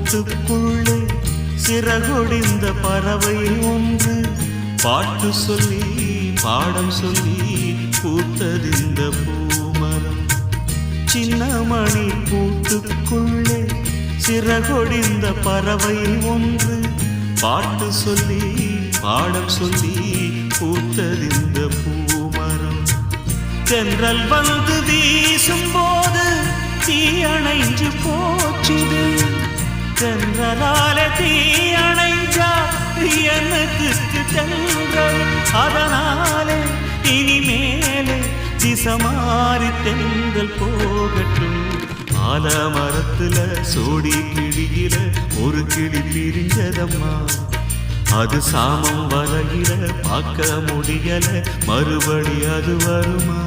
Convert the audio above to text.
கூட்டுக்குள்ளே சிறகொடிந்த பறவை ஒன்று பாட்டு சொல்லி பாடம் சொல்லி பூத்ததிந்த பூமரம். சின்னமணி கூட்டுக்குள்ளே சிறகொடிந்த பறவை ஒன்று பாட்டு சொல்லி பாடம் சொல்லி பூத்ததிந்த பூமரம். தென்றல் வந்து வீசும் போது தீ அணைஞ்சு போச்சுது. தென்றலால தீ அணைஞ்சா எனக்கு தென்றல். அதனாலே இனிமேலே திசமாறி தென்றல் போகட்டும். ஆலமரத்துல சோடி கிளியில ஒரு கிளி பிரிஞ்சதம்மா. அது சாமம் வரையில பார்க்க முடியல, மறுபடி அது வருமா?